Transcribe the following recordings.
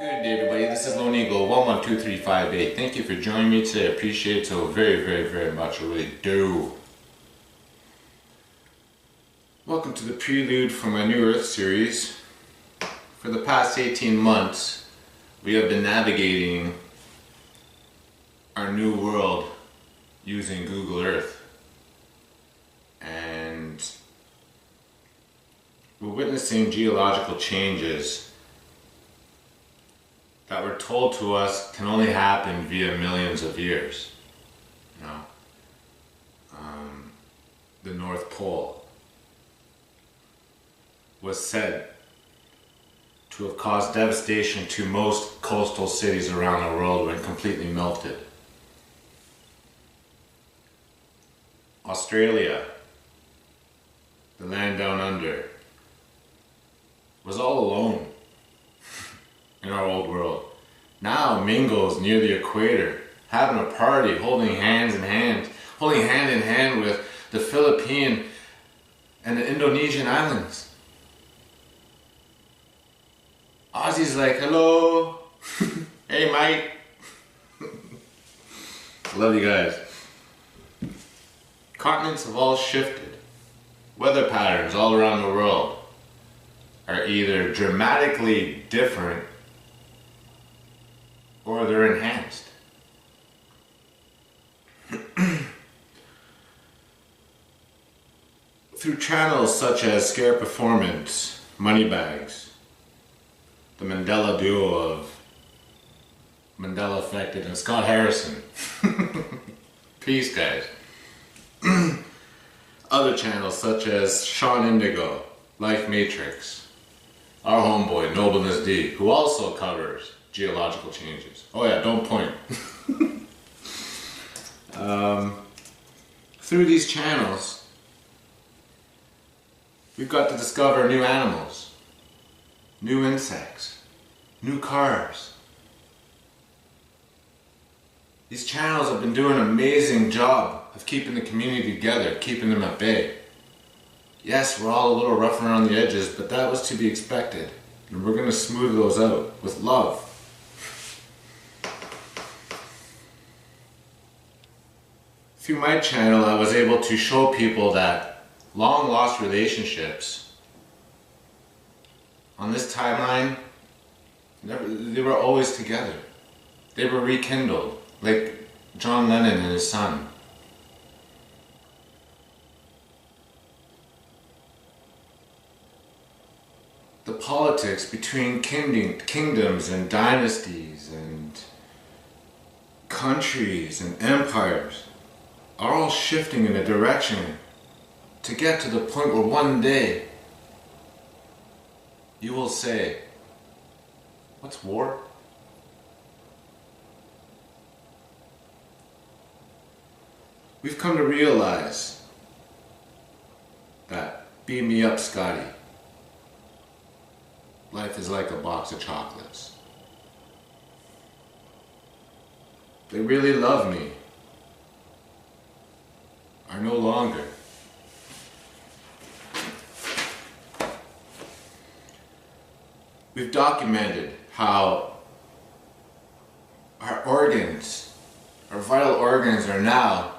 Good day, everybody. This is Lone Eagle 112358. Thank you for joining me today. I appreciate it so very much. I really do. Welcome to the Prelude for my New Earth series. For the past 18 months, we have been navigating our new world using Google Earth. And we're witnessing geological changes that we're told to us can only happen via millions of years. You know, the North Pole was said to have caused devastation to most coastal cities around the world when completely melted. Australia, the land down under, was all alone in our old world. Now mingles near the equator, having a party, holding hand in hand with the Philippine and the Indonesian islands. Aussie's like, hello, hey mate. Love you guys. Continents have all shifted. Weather patterns all around the world are either dramatically different or they're enhanced. Through channels such as Scare Performance, Moneybags, the Mandela duo of Mandela Affected and Scott Harrison. Peace, guys. Other channels such as Sean Indigo, Life Matrix, our homeboy Nobleness D, who also covers geological changes. Oh yeah, don't point. Through these channels, we've got to discover new animals, new insects, new cars. These channels have been doing an amazing job of keeping the community together, keeping them at bay. Yes, we're all a little rough around the edges, but that was to be expected. And we're going to smooth those out with love. Through my channel, I was able to show people that long lost relationships on this timeline, they were always together. They were rekindled, like John Lennon and his son. The politics between kingdoms and dynasties and countries and empires are all shifting in a direction to get to the point where one day you will say, what's war? We've come to realize that, beam me up, Scotty. Life is like a box of chocolates. They really love me are no longer. We've documented how our organs, our vital organs, are now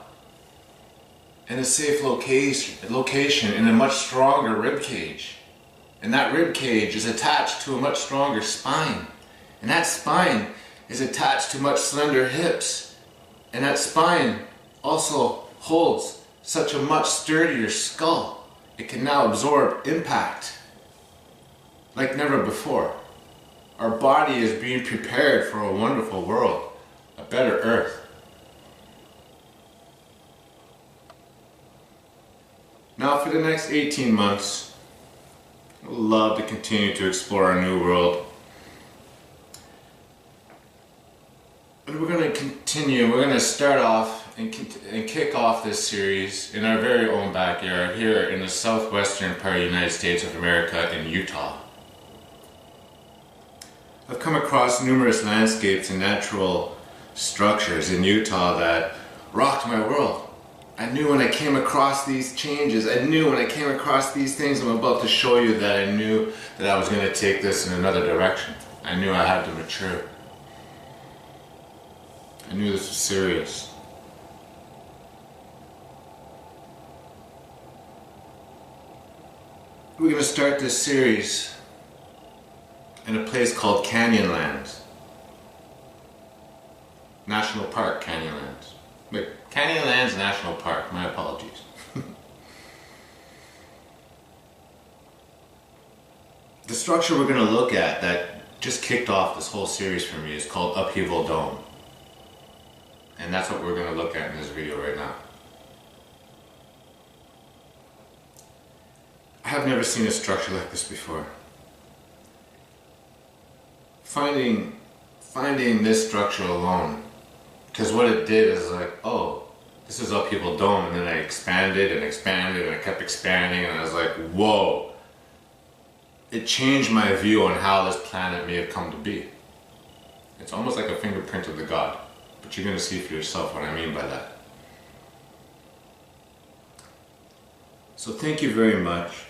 in a safe location in a much stronger rib cage. And that rib cage is attached to a much stronger spine. And that spine is attached to much slender hips. And that spine also holds such a much sturdier skull. It can now absorb impact like never before. Our body is being prepared for a wonderful world, a better earth. Now for the next 18 months, I'd love to continue to explore our new world. And we're going to continue, we're going to start off and kick off this series in our very own backyard here in the southwestern part of the United States of America in Utah. I've come across numerous landscapes and natural structures in Utah that rocked my world. I knew when I came across these changes, I knew when I came across these things I'm about to show you, that I knew that I was going to take this in another direction. I knew I had to mature. I knew this was serious. We're going to start this series in a place called Canyonlands. National Park, Canyonlands. Wait, Canyonlands National Park, my apologies. The structure we're going to look at that just kicked off this whole series for me is called Upheaval Dome. And that's what we're going to look at in this video right now. I have never seen a structure like this before. Finding this structure alone, because what it did is like, oh, this is Upheaval Dome, and then I expanded and expanded and I kept expanding, and I was like, whoa. It changed my view on how this planet may have come to be. It's almost like a fingerprint of the God, but you're going to see for yourself what I mean by that. So thank you very much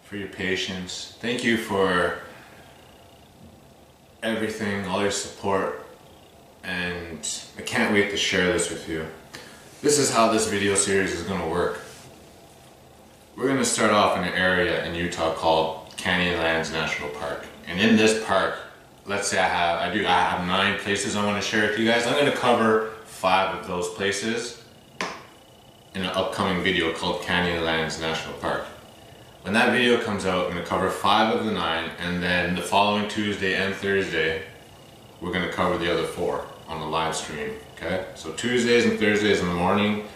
for your patience. Thank you for everything, all your support, and I can't wait to share this with you. This is how this video series is going to work. We're going to start off in an area in Utah called Canyonlands National Park. And in this park, let's say I have 9 places I want to share with you guys. I'm going to cover 5 of those places in an upcoming video called Canyonlands National Park. When that video comes out, I'm going to cover 5 of the 9, and then the following Tuesday and Thursday, we're going to cover the other 4 on the live stream. Okay? So Tuesdays and Thursdays in the morning,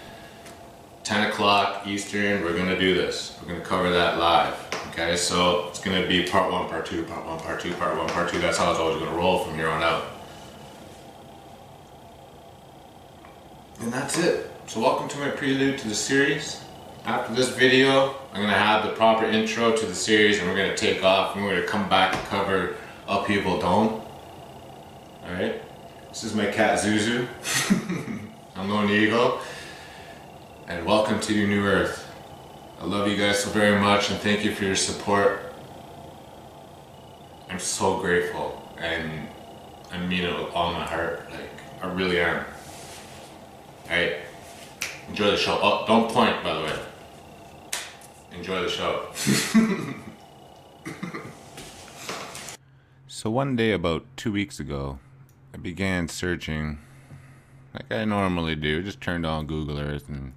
10 o'clock Eastern, we're going to do this. We're going to cover that live. Okay, so it's going to be part 1, part 2, part 1, part 2, part 1, part 2. That's how it's always going to roll from here on out. And that's it. So welcome to my prelude to the series. After this video, I'm going to have the proper intro to the series, and we're going to take off, and we're going to come back and cover Upheaval Dome. Alright? This is my cat Zuzu. I'm Lone Eagle. And welcome to your new earth. I love you guys so very much, and thank you for your support. I'm so grateful, and I mean it with all my heart. Like, I really am. Alright, enjoy the show. Oh, don't point, by the way. Enjoy the show. So one day about 2 weeks ago, I began searching like I normally do. Just turned on Google Earth and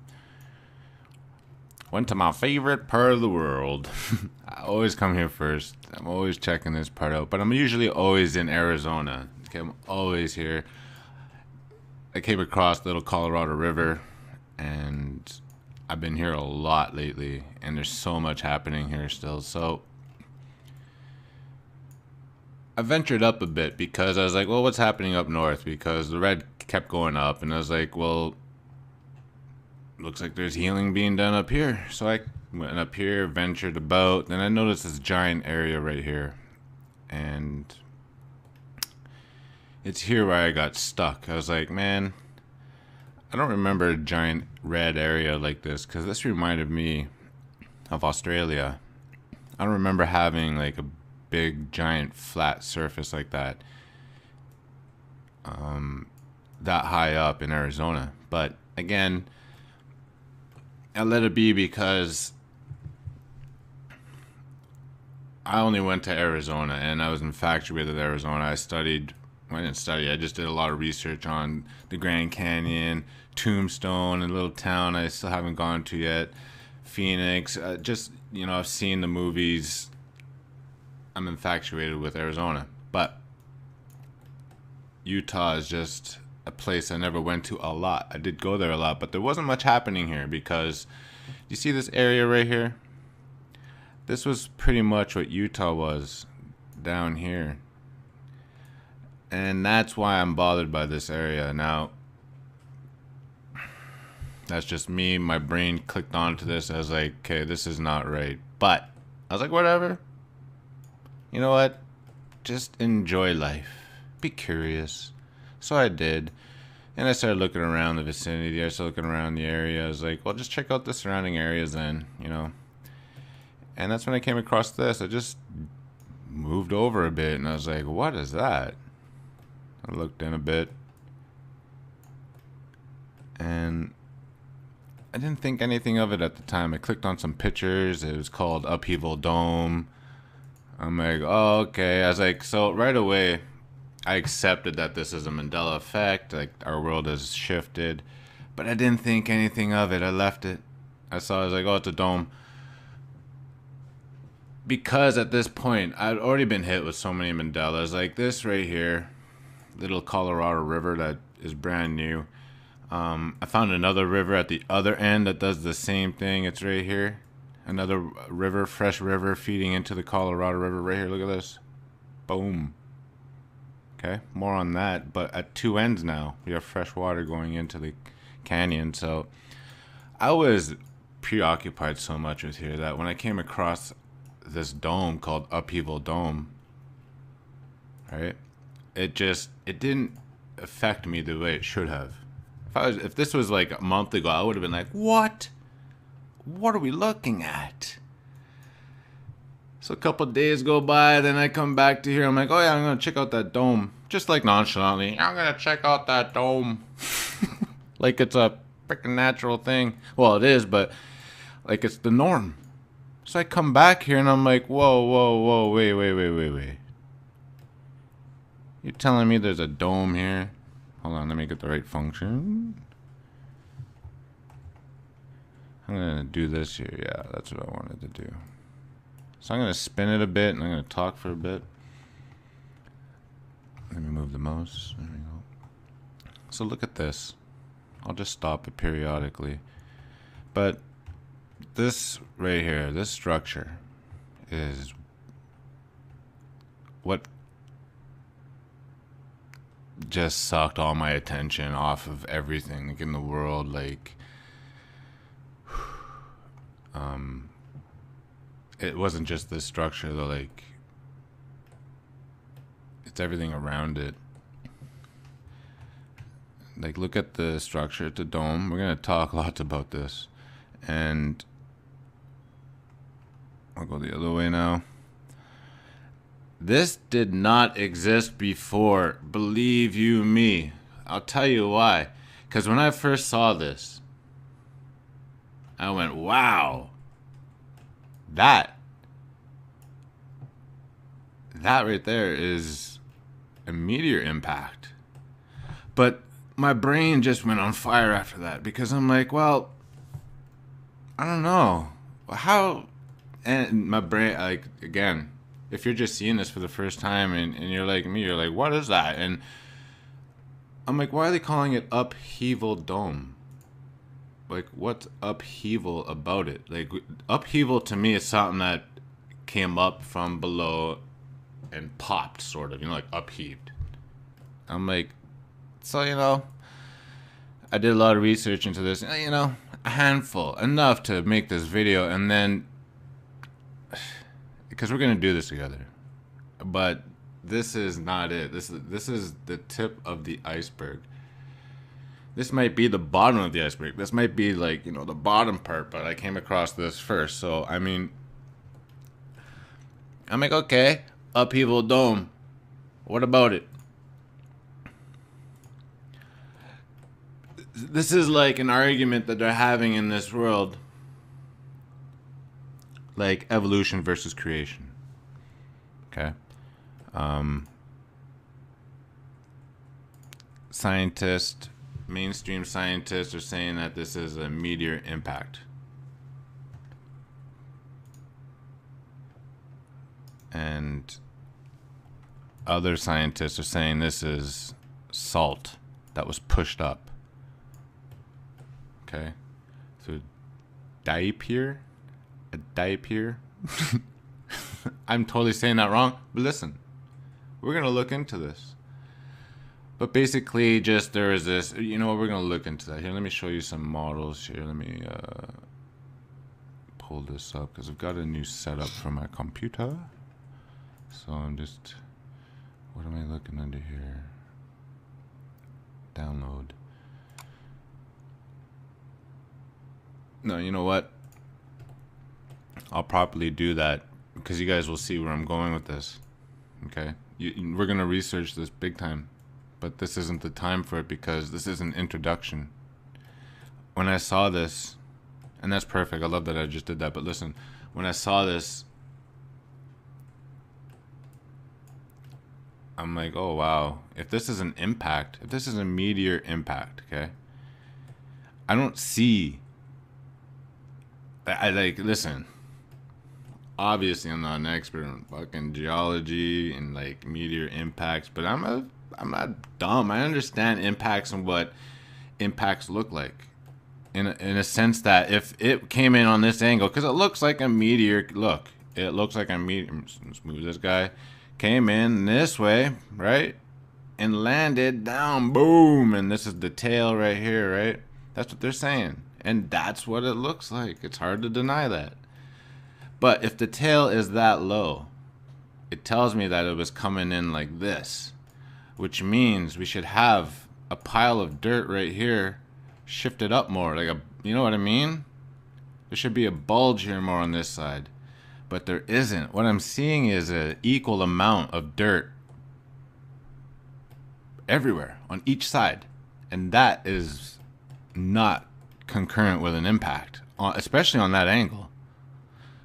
went to my favorite part of the world. I always come here first. I'm always checking this part out, but I'm usually always in Arizona. Okay, I'm always here. I came across the little Colorado River, and I've been here a lot lately, and there's so much happening here still. So I ventured up a bit because I was like, well, what's happening up north? Because the red kept going up, and I was like, well, looks like there's healing being done up here. So I went up here, ventured about, then I noticed this giant area right here, and it's here where I got stuck. I was like, man, I don't remember a giant red area like this, because this reminded me of Australia. I don't remember having like a big giant flat surface like that that high up in Arizona. But again, I let it be because I only went to Arizona, and I was infatuated with Arizona. I didn't study, I just did a lot of research on the Grand Canyon, Tombstone, a little town I still haven't gone to yet, Phoenix. Just, you know, I've seen the movies. I'm infatuated with Arizona. But Utah is just a place I never went to a lot. I did go there a lot, but there wasn't much happening here because you see this area right here? This was pretty much what Utah was down here. And that's why I'm bothered by this area. Now, that's just me. My brain clicked onto this. I was like, okay, this is not right. But I was like, whatever. You know what? Just enjoy life. Be curious. So I did. And I started looking around the vicinity. I started looking around the area. I was like, well, just check out the surrounding areas then, you know. And that's when I came across this. I just moved over a bit, and I was like, what is that? I looked in a bit, and I didn't think anything of it at the time. I clicked on some pictures. It was called Upheaval Dome. I'm like, oh, okay. I was like, so right away, I accepted that this is a Mandela effect. Like, our world has shifted. But I didn't think anything of it. I left it. I was like, oh, it's a dome. Because at this point, I'd already been hit with so many Mandelas. Like this right here, little Colorado River that is brand new. I found another river at the other end that does the same thing. It's right here. Another river, fresh river feeding into the Colorado River right here. Look at this. Boom. Okay, more on that. But at two ends now, we have fresh water going into the canyon. So I was preoccupied so much with here that when I came across this dome called Upheaval Dome, right, it didn't affect me the way it should have. If this was like a month ago, I would have been like, what are we looking at? So a couple of days go by, then I come back to here, I'm like, oh yeah, I'm gonna check out that dome, just like nonchalantly, I'm gonna check out that dome. Like it's a freaking natural thing. Well, it is, but like it's the norm. So I come back here and I'm like, whoa, wait. You're telling me there's a dome here? Hold on, let me get the right function. I'm gonna do this here. Yeah, that's what I wanted to do. So I'm gonna spin it a bit and I'm gonna talk for a bit. Let me move the mouse. There we go. So look at this. I'll just stop it periodically. But this right here, this structure is what just sucked all my attention off of everything like in the world. Like it wasn't just this structure though, like it's everything around it. Like look at the structure, it's a dome. We're gonna talk lots about this, and I'll go the other way now. This did not exist before, believe you me. I'll tell you why. Because when I first saw this, I went, wow. That right there is a meteor impact. But my brain just went on fire after that because I'm like, well, I don't know. How? And my brain, like, again, if you're just seeing this for the first time and you're like me, you're like, what is that? And I'm like, why are they calling it Upheaval Dome? Like, what's upheaval about it? Like, upheaval to me is something that came up from below and popped, sort of, like upheaved. I'm like, so, I did a lot of research into this, a handful, enough to make this video, and then, because we're going to do this together, but this is not it. This is the tip of the iceberg. This might be the bottom of the iceberg. This might be like, the bottom part, but I came across this first. So, I mean, I'm like, okay, Upheaval Dome. What about it? This is like an argument that they're having in this world. Like evolution versus creation. Okay? Mainstream scientists are saying that this is a meteor impact. And other scientists are saying this is salt that was pushed up. Okay? So diapir? A diapir? I'm totally saying that wrong, but listen. We're going to look into this. But basically, just there is this, we're going to look into that. Here, let me show you some models here. Let me pull this up because I've got a new setup for my computer. So I'm just, what am I looking under here? Download. No, you know what? I'll properly do that because you guys will see where I'm going with this. Okay, we're gonna research this big time, but this isn't the time for it because this is an introduction. When I saw this, and that's perfect. I love that I just did that. But listen, when I saw this, I'm like, oh wow, if this is an impact, if this is a meteor impact, okay, I don't see. I like, listen, obviously I'm not an expert in fucking geology and like meteor impacts, but I'm not dumb. I understand impacts and what impacts look like. In a sense that if it came in on this angle, because it looks like a meteor, look, it looks like a meteor. Let's move this guy. Came in this way, right, and landed down, boom, and this is the tail right here, right? That's what they're saying, and that's what it looks like. It's hard to deny that. But if the tail is that low, it tells me that it was coming in like this, which means we should have a pile of dirt right here shifted up more, like a, you know what I mean? There should be a bulge here more on this side, but there isn't. What I'm seeing is an equal amount of dirt everywhere on each side, and that is not concurrent with an impact, especially on that angle.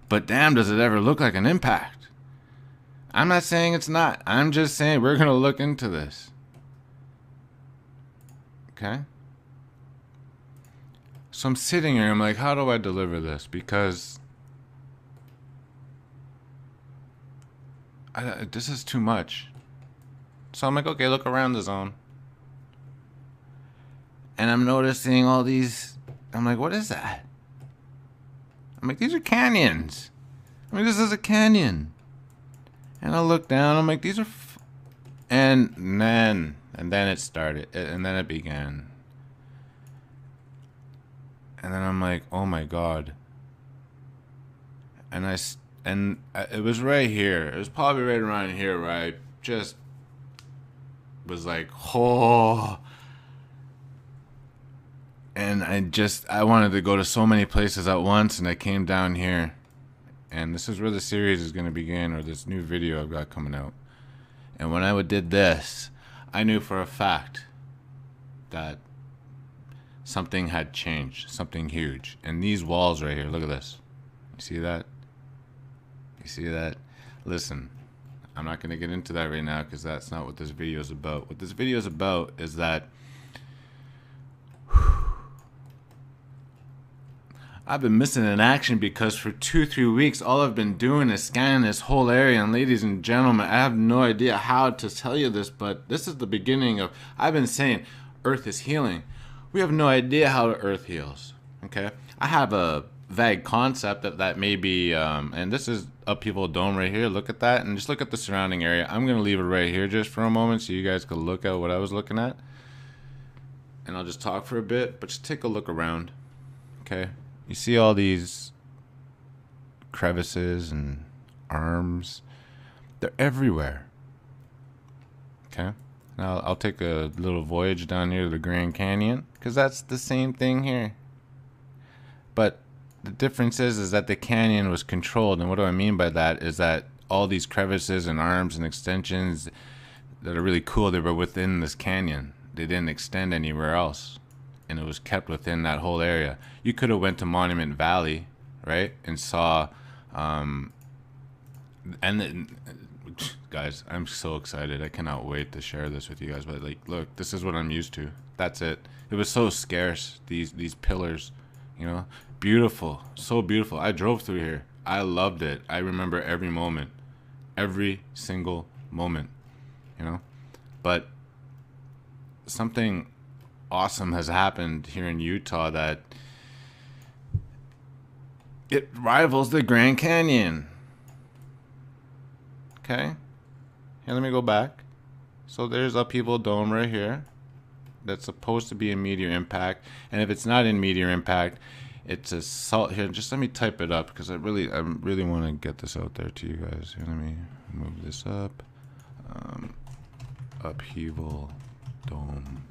But damn, does it ever look like an impact? I'm not saying it's not. I'm just saying we're gonna look into this. Okay? So I'm sitting here, I'm like, how do I deliver this? Because this is too much. So I'm like, okay, look around the zone. And I'm noticing all these, I'm like, what is that? I'm like, these are canyons. I mean, this is a canyon. And I look down, I'm like, these are, and then it started, and then it began. And then I'm like, oh my God. And it was right here. It was probably right around here where I just was like, oh. And I wanted to go to so many places at once, and I came down here. And this is where the series is going to begin, or this new video I've got coming out. And when I did this, I knew for a fact that something had changed, something huge. And these walls right here, look at this. You see that? You see that? Listen, I'm not going to get into that right now because that's not what this video is about. What this video is about is that I've been missing in action because for 2-3 weeks, all I've been doing is scanning this whole area. And ladies and gentlemen, I have no idea how to tell you this, but this is the beginning of, I've been saying Earth is healing. We have no idea how the Earth heals, okay? I have a vague concept that may be, and this is Upheaval Dome right here. Look at that, and just look at the surrounding area. I'm going to leave it right here just for a moment so you guys can look at what I was looking at. And I'll just talk for a bit, but just take a look around, okay? You see all these crevices and arms. They're everywhere. Okay? Now I'll take a little voyage down here to the Grand Canyon, because that's the same thing here. But the difference is that the canyon was controlled. And what do I mean by that is that all these crevices and arms and extensions that are really cool, they were within this canyon. They didn't extend anywhere else. And it was kept within that whole area. You could have went to Monument Valley, right, and saw, and then, guys, I'm so excited. I cannot wait to share this with you guys. But like, look, this is what I'm used to. That's it. It was so scarce. These pillars, you know, beautiful, so beautiful. I drove through here. I loved it. I remember every moment, every single moment, you know. But something awesome has happened here in Utah that it rivals the Grand Canyon. Okay, here, let me go back. So there's Upheaval Dome right here. That's supposed to be a meteor impact, and if it's not in meteor impact, it's a salt. Here, just let me type it up because I really want to get this out there to you guys. Here, let me move this up. Upheaval Dome.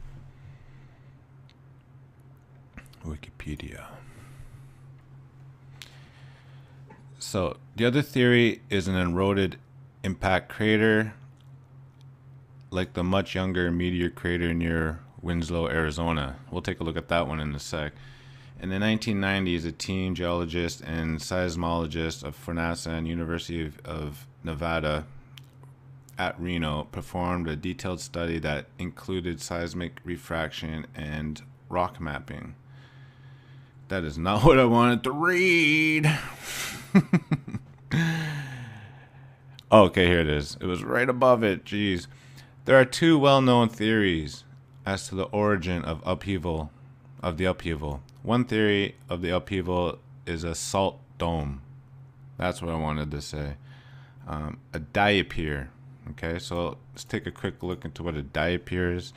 Wikipedia. So the other theory is an eroded impact crater, like the much younger meteor crater near Winslow, Arizona. We'll take a look at that one in a sec. In the 1990s, a team geologist and seismologist for NASA and University of Nevada at Reno performed a detailed study that included seismic refraction and rock mapping. That is not what I wanted to read. Okay, here it is. It was right above it. Jeez. There are two well-known theories as to the origin of the upheaval. One theory of the upheaval is a salt dome. That's what I wanted to say. A diapier. Okay, so let's take a quick look into what a diapier is.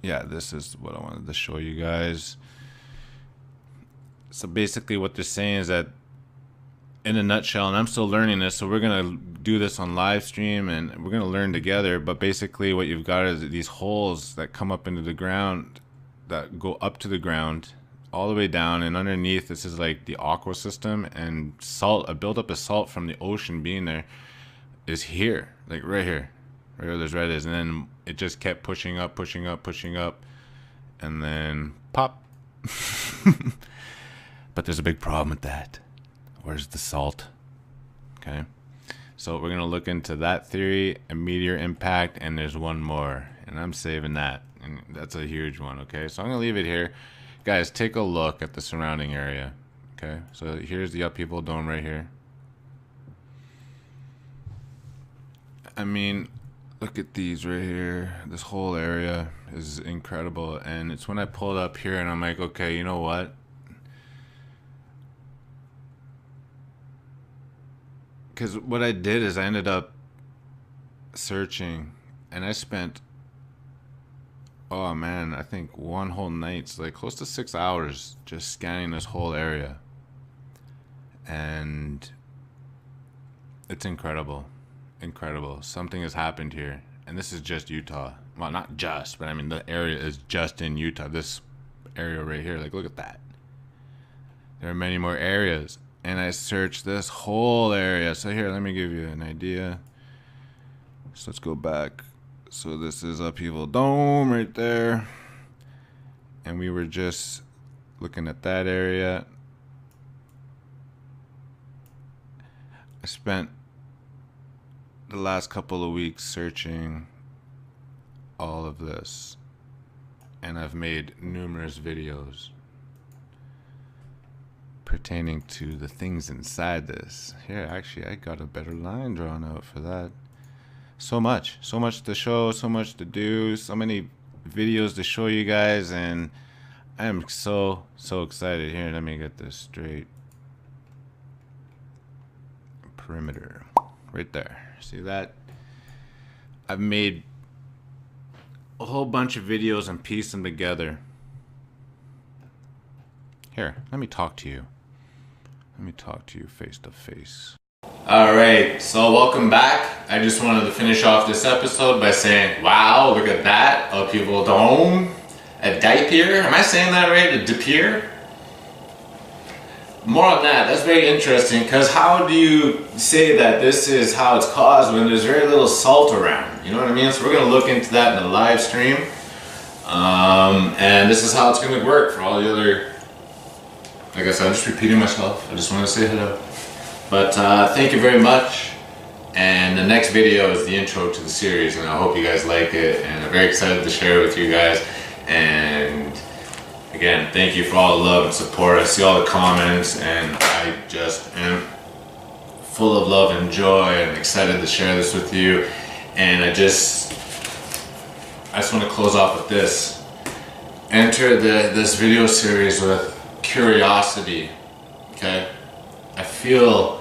Yeah, this is what I wanted to show you guys. So basically what they're saying is that, in a nutshell, and I'm still learning this, so we're going to do this on live stream and we're going to learn together, but basically what you've got is these holes that come up into the ground, that go up to the ground all the way down, and underneath this is like the aqua system, and salt, a buildup of salt from the ocean being there is here, like right here, right where this red is, and then it just kept pushing up, and then pop. But there's a big problem with that. Where's the salt? Okay, so we're gonna look into that theory, a meteor impact, and there's one more, and I'm saving that, and that's a huge one. Okay, so I'm gonna leave it here. Guys, take a look at the surrounding area. Okay, so here's the Upheaval Dome right here. I mean, look at these right here. This whole area is incredible, and it's when I pulled up here and I'm like, okay, you know what? Because what I did is I ended up searching, and I spent, oh man, I think one whole night's like close to 6 hours just scanning this whole area, and it's incredible. Something has happened here, and this is just Utah. Well, not just, but I mean the area is just in Utah. This area right here, like look at that. There are many more areas, and I searched this whole area. So here, let me give you an idea. So let's go back. So this is Upheaval Dome right there, and we were just looking at that area. I spent the last couple of weeks searching all of this, and I've made numerous videos pertaining to the things inside this. Here, actually, I got a better line drawn out for that. So much to show, so much to do, so many videos to show you guys, and I am so excited. Here, let me get this straight. Perimeter, right there. See that? I've made a whole bunch of videos and pieced them together. Here, let me talk to you. Let me talk to you face to face. Alright, so welcome back. I just wanted to finish off this episode by saying, wow, look at that. Upheaval Dome. A diapier? Am I saying that right? A diapier? More on that. That's very interesting, because how do you say that this is how it's caused when there's very little salt around? You know what I mean? So we're going to look into that in the live stream. And this is how it's going to work for all the other... Like I said, I'm just repeating myself. I just want to say hello. But thank you very much. And the next video is the intro to the series, and I hope you guys like it. And I'm very excited to share it with you guys. And again, thank you for all the love and support. I see all the comments, and I just am full of love and joy and excited to share this with you. And I just want to close off with this. Enter this video series with curiosity, okay? I feel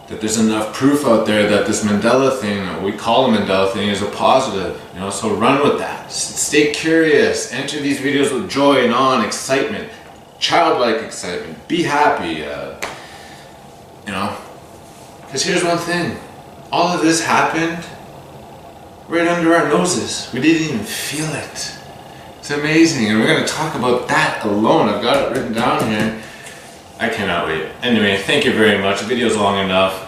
that there's enough proof out there that this Mandela thing, what we call a Mandela thing, is a positive, you know, so run with that. Stay curious, enter these videos with joy and awe and excitement, childlike excitement, be happy, you know, because here's one thing, all of this happened right under our noses. We didn't even feel it. It's amazing, and we're going to talk about that alone. I've got it written down here. I cannot wait. Anyway, thank you very much. The video's long enough.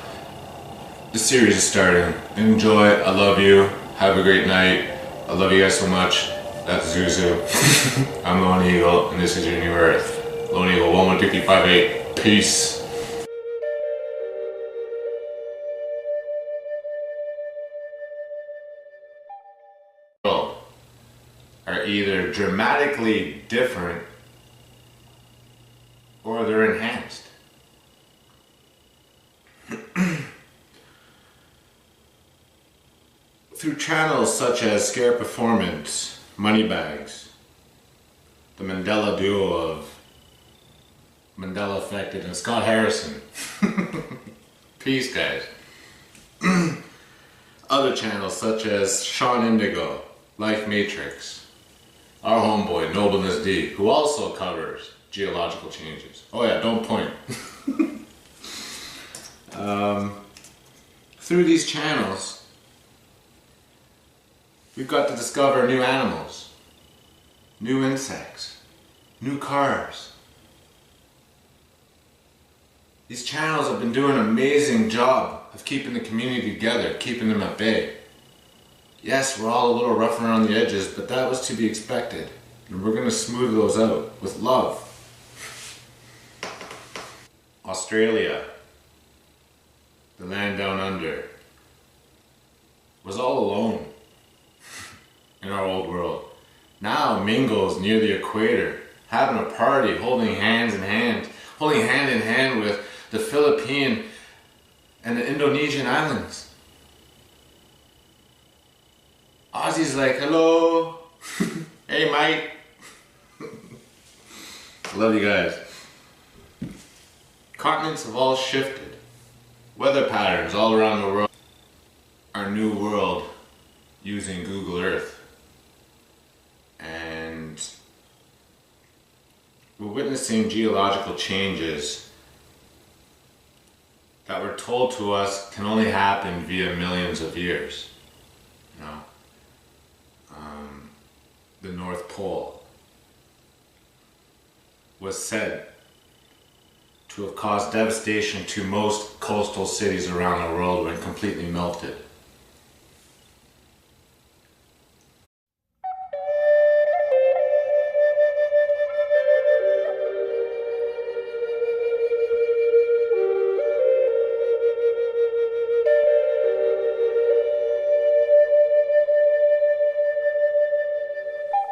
The series is starting. Enjoy. I love you. Have a great night. I love you guys so much. That's Zuzu. I'm Lone Eagle, and this is your new Earth. Lone Eagle 112358. Peace. Are either dramatically different or they're enhanced. Through channels such as Scare Performance, Moneybags, the Mandela duo of Mandela Affected and Scott Harrison. Peace, guys. Other channels such as Sean Indigo, Life Matrix, our homeboy Nobleness D, who also covers geological changes. Oh yeah, don't point. Through these channels, we've got to discover new animals, new insects, new cars. These channels have been doing an amazing job of keeping the community together, keeping them at bay. Yes, we're all a little rough around the edges, but that was to be expected. And we're going to smooth those out with love. Australia, the land down under, was all alone in our old world. Now Mingo's near the equator, having a party, holding hand in hand with the Philippine and the Indonesian islands. Aussie's like, hello, hey mate. Love you guys. Continents have all shifted. Weather patterns all around the world. Our new world using Google Earth. And we're witnessing geological changes that were told to us can only happen via millions of years. You know, the North Pole was said to have caused devastation to most coastal cities around the world when completely melted.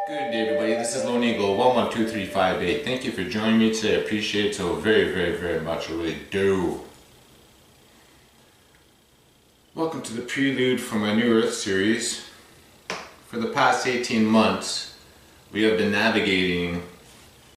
Good day, everybody. This is Lone Eagle 112358. Thank you for joining me today. I appreciate it so very, very, very much. I really do. Welcome to the Prelude for my New Earth series. For the past 18 months, we have been navigating